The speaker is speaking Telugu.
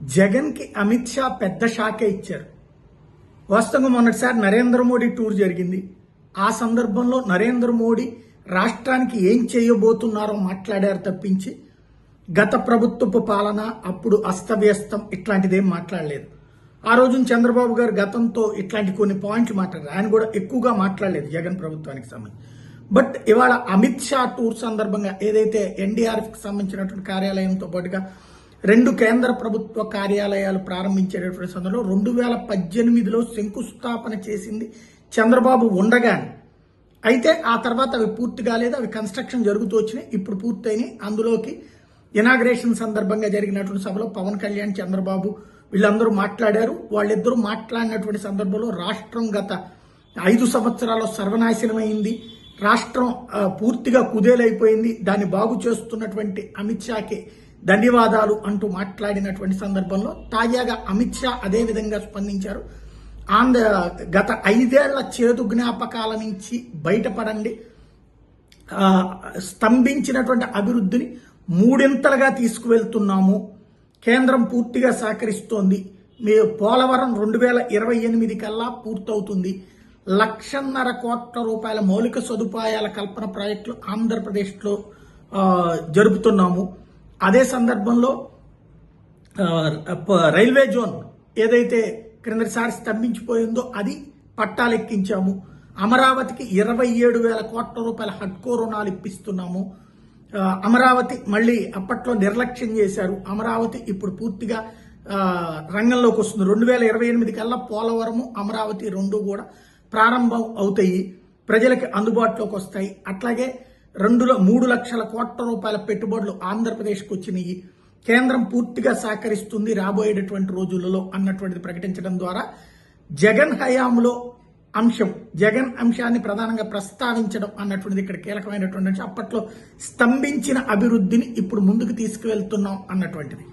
జగన్కి అమిత్ షా పెద్ద షాకే ఇచ్చారు. వాస్తవంగా మొన్నటిసారి నరేంద్ర మోడీ టూర్ జరిగింది. ఆ సందర్భంలో నరేంద్ర మోడీ రాష్ట్రానికి ఏం చేయబోతున్నారో మాట్లాడారు తప్పించి గత ప్రభుత్వపు పాలన అప్పుడు అస్తవ్యస్తం ఇట్లాంటిదేం మాట్లాడలేదు. ఆ రోజున చంద్రబాబు గారు గతంతో ఇట్లాంటి కొన్ని పాయింట్లు మాట్లాడారు. ఆయన కూడా ఎక్కువగా మాట్లాడలేదు జగన్ ప్రభుత్వానికి సంబంధించి. బట్ ఇవాళ అమిత్ షా టూర్ సందర్భంగా ఏదైతే ఎన్డీఆర్ఎఫ్కి సంబంధించినటువంటి కార్యాలయంతో పాటుగా 2 కేంద్ర ప్రభుత్వ కార్యాలయాలు ప్రారంభించేటటువంటి సందర్భంలో 2018లో శంకుస్థాపన చేసింది చంద్రబాబు ఉండగానే. అయితే ఆ తర్వాత అవి పూర్తి కాలేదు, అవి కన్స్ట్రక్షన్ జరుగుతూ వచ్చినాయి, ఇప్పుడు పూర్తయినాయి. అందులోకి ఇనాగ్రేషన్ సందర్భంగా జరిగినటువంటి సభలో పవన్ కళ్యాణ్, చంద్రబాబు వీళ్ళందరూ మాట్లాడారు. వాళ్ళిద్దరూ మాట్లాడినటువంటి సందర్భంలో రాష్ట్రం గత 5 సంవత్సరాల్లో సర్వనాశనమైంది, రాష్ట్రం పూర్తిగా కుదేలైపోయింది, దాన్ని బాగు చేస్తున్నటువంటి అమిత్ షాకి ధన్యవాదాలు అంటూ మాట్లాడినటువంటి సందర్భంలో తాజాగా అమిత్ షా అదే విధంగా స్పందించారు. గత 5 ఏళ్ల చేదు జ్ఞాపకాల నుంచి బయటపడండి, స్తంభించినటువంటి అభివృద్ధిని 3 తీసుకువెళ్తున్నాము, కేంద్రం పూర్తిగా సహకరిస్తోంది, మీ పోలవరం 2028 కల్లా పూర్తవుతుంది, 1,50,000 కోట్ల రూపాయల మౌలిక సదుపాయాల కల్పన ప్రాజెక్టులు ఆంధ్రప్రదేశ్లో జరుపుతున్నాము. అదే సందర్భంలో రైల్వే జోన్ ఏదైతే క్రిందటిసారి స్తంభించిపోయిందో అది పట్టాలెక్కించాము, అమరావతికి 27,000 కోట్ల రూపాయల హడ్కో రుణాలు ఇప్పిస్తున్నాము. అమరావతి మళ్ళీ అప్పట్లో నిర్లక్ష్యం చేశారు, అమరావతి ఇప్పుడు పూర్తిగా రంగంలోకి వస్తుంది. 2028 కల్లా పోలవరము, అమరావతి 2 కూడా ప్రారంభం అవుతాయి, ప్రజలకి అందుబాటులోకి వస్తాయి. అట్లాగే 3 లక్షల కోట్ల రూపాయల పెట్టుబడులు ఆంధ్రప్రదేశ్కి వచ్చినాయి, కేంద్రం పూర్తిగా సహకరిస్తుంది రాబోయేటటువంటి రోజులలో అన్నటువంటిది ప్రకటించడం ద్వారా జగన్ హయాంలో జగన్ అంశాన్ని ప్రధానంగా ప్రస్తావించడం అన్నటువంటిది ఇక్కడ కీలకమైనటువంటి అప్పట్లో స్తంభించిన అభివృద్ధిని ఇప్పుడు ముందుకు తీసుకువెళ్తున్నాం అన్నటువంటిది.